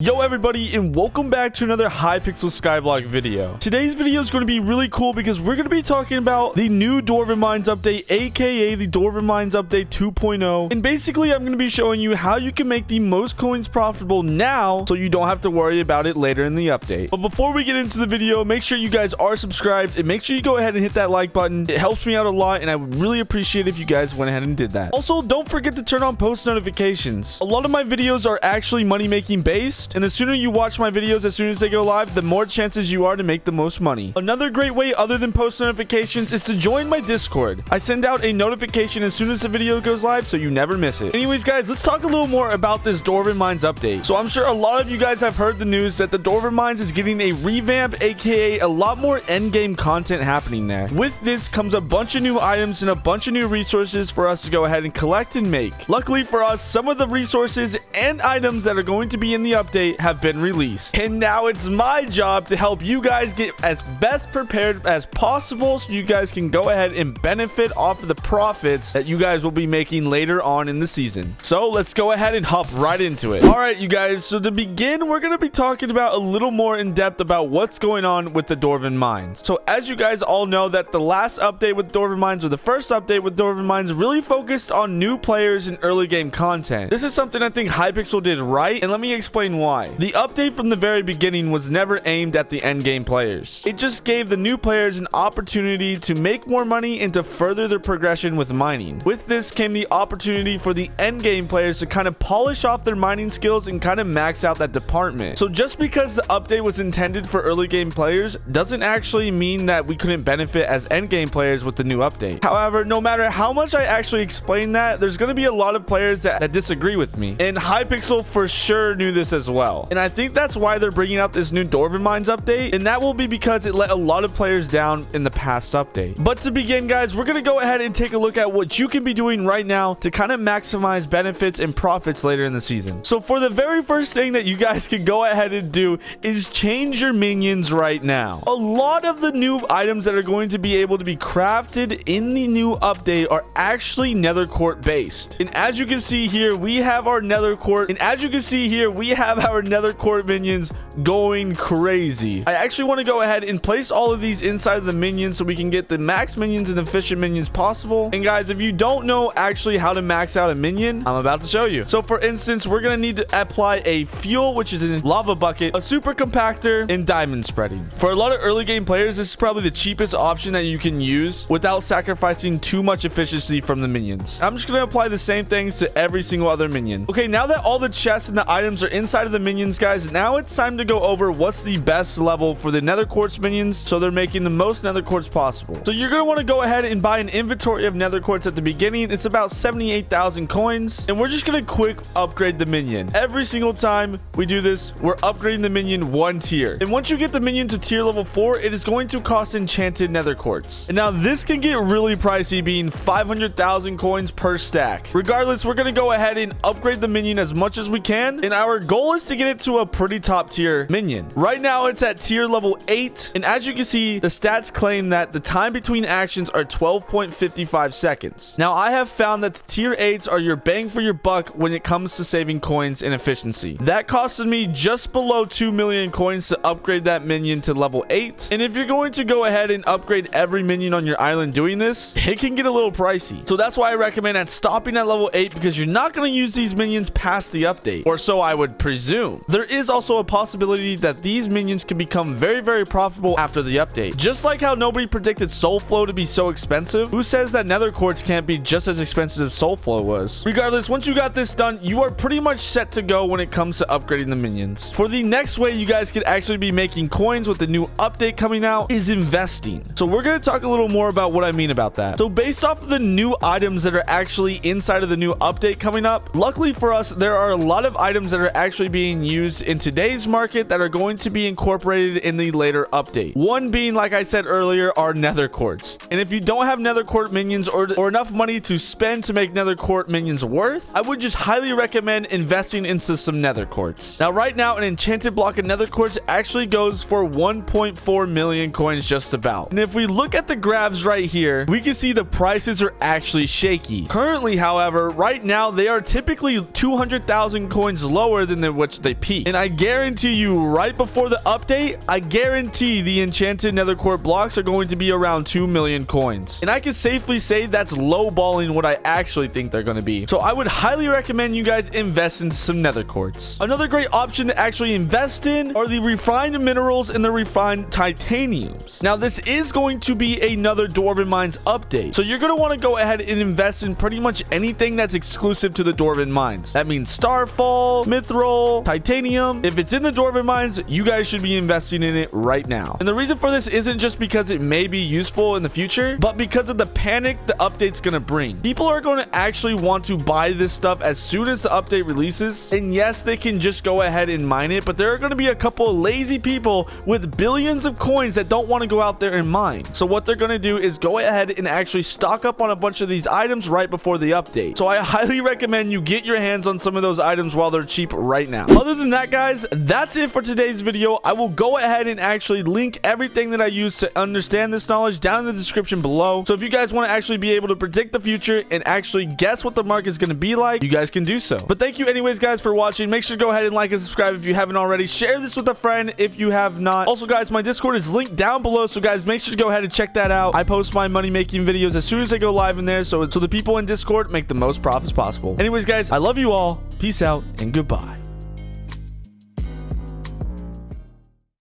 Yo everybody, and welcome back to another Hypixel Skyblock video. Today's video is going to be really cool because we're going to be talking about the new Dwarven Mines update, aka the Dwarven Mines update 2.0. And basically I'm going to be showing you how you can make the most coins profitable now so you don't have to worry about it later in the update. But before we get into the video, make sure you guys are subscribed and make sure you go ahead and hit that like button. It helps me out a lot and I would really appreciate if you guys went ahead and did that. Also, don't forget to turn on post notifications. A lot of my videos are actually money making based, and the sooner you watch my videos as soon as they go live, the more chances you are to make the most money. Another great way other than post notifications is to join my Discord. I send out a notification as soon as the video goes live so you never miss it. Anyways guys, let's talk a little more about this Dwarven Mines update. So I'm sure a lot of you guys have heard the news that the Dwarven Mines is getting a revamp, aka a lot more endgame content happening there. With this comes a bunch of new items and a bunch of new resources for us to go ahead and collect and make. Luckily for us, some of the resources and items that are going to be in the update have been released, and now it's my job to help you guys get as best prepared as possible so you guys can go ahead and benefit off of the profits that you guys will be making later on in the season. So let's go ahead and hop right into it. All right, you guys, so to begin, we're going to be talking about a little more in depth about what's going on with the Dwarven Mines. So as you guys all know, that the last update with Dwarven Mines, or the first update with Dwarven Mines, really focused on new players and early game content. This is something I think Hypixel did right, and let me explain why. The update from the very beginning was never aimed at the end game players. It just gave the new players an opportunity to make more money and to further their progression with mining. With this came the opportunity for the end game players to kind of polish off their mining skills and kind of max out that department. So just because the update was intended for early game players doesn't actually mean that we couldn't benefit as end game players with the new update. However, no matter how much I actually explain that, there's going to be a lot of players that disagree with me, and Hypixel for sure knew this as well. And I think that's why they're bringing out this new Dwarven Mines update, and that will be because it let a lot of players down in the past update. But to begin, guys, we're going to go ahead and take a look at what you can be doing right now to kind of maximize benefits and profits later in the season. So for the very first thing that you guys can go ahead and do is change your minions right now. A lot of the new items that are going to be able to be crafted in the new update are actually nether court based. And as you can see here, we have our nether court minions going crazy. I actually want to go ahead and place all of these inside of the minions so we can get the max minions and efficient minions possible. And guys, if you don't know actually how to max out a minion, I'm about to show you. So for instance, we're going to need to apply a fuel, which is a lava bucket, a super compactor, and diamond spreading. For a lot of early game players, this is probably the cheapest option that you can use without sacrificing too much efficiency from the minions. I'm just going to apply the same things to every single other minion. Okay, now that all the chests and the items are inside of the minions, guys, now it's time to go over what's the best level for the nether quartz minions so they're making the most nether quartz possible. So you're going to want to go ahead and buy an inventory of nether quartz at the beginning. It's about 78,000 coins, and we're just going to quick upgrade the minion. Every single time we do this, we're upgrading the minion one tier, and once you get the minion to tier level 4, it is going to cost enchanted nether quartz. And now this can get really pricey, being 500,000 coins per stack. Regardless, we're going to go ahead and upgrade the minion as much as we can, and our goal is to get it to a pretty top tier minion. Right now it's at tier level 8, and as you can see, the stats claim that the time between actions are 12.55 seconds. Now I have found that the tier 8s are your bang for your buck when it comes to saving coins and efficiency. That costed me just below 2 million coins to upgrade that minion to level 8, and if you're going to go ahead and upgrade every minion on your island doing this, it can get a little pricey. So that's why I recommend at stopping at level 8, because you're not going to use these minions past the update, or so I would presume. There is also a possibility that these minions can become very, very profitable after the update. Just like how nobody predicted soul flow to be so expensive, who says that nether quartz can't be just as expensive as soul flow was? Regardless, once you got this done, you are pretty much set to go when it comes to upgrading the minions. For the next way you guys could actually be making coins with the new update coming out is investing. So we're going to talk a little more about what I mean about that. So based off of the new items that are actually inside of the new update coming up, luckily for us, there are a lot of items that are actually being used in today's market that are going to be incorporated in the later update. One being, like I said earlier, our nether quartz. And if you don't have nether quartz minions or enough money to spend to make nether quartz minions worth, I would just highly recommend investing into some nether quartz. Now right now, an enchanted block of nether quartz actually goes for 1.4 million coins just about. And if we look at the graphs right here, we can see the prices are actually shaky. Currently, however, right now they are typically 200,000 coins lower than what much they peak. And I guarantee you, right before the update, I guarantee the enchanted nether quartz blocks are going to be around 2 million coins. And I can safely say that's lowballing what I actually think they're going to be. So I would highly recommend you guys invest in some nether quartz. Another great option to actually invest in are the refined minerals and the refined titaniums. Now, this is going to be another Dwarven Mines update. So you're going to want to go ahead and invest in pretty much anything that's exclusive to the Dwarven Mines. That means Starfall, Mithril, Titanium. If it's in the Dwarven Mines, you guys should be investing in it right now. And the reason for this isn't just because it may be useful in the future, but because of the panic the update's going to bring. People are going to actually want to buy this stuff as soon as the update releases. And yes, they can just go ahead and mine it, but there are going to be a couple of lazy people with billions of coins that don't want to go out there and mine. So what they're going to do is go ahead and actually stock up on a bunch of these items right before the update. So I highly recommend you get your hands on some of those items while they're cheap right now. Other than that, guys, that's it for today's video. I will go ahead and actually link everything that I use to understand this knowledge down in the description below. So if you guys want to actually be able to predict the future and actually guess what the market is going to be like, you guys can do so. But thank you anyways, guys, for watching. Make sure to go ahead and like and subscribe if you haven't already. Share this with a friend if you have not. Also, guys, my Discord is linked down below, so guys, make sure to go ahead and check that out. I post my money making videos as soon as they go live in there, so the people in Discord make the most profits possible. Anyways, guys, I love you all. Peace out and goodbye.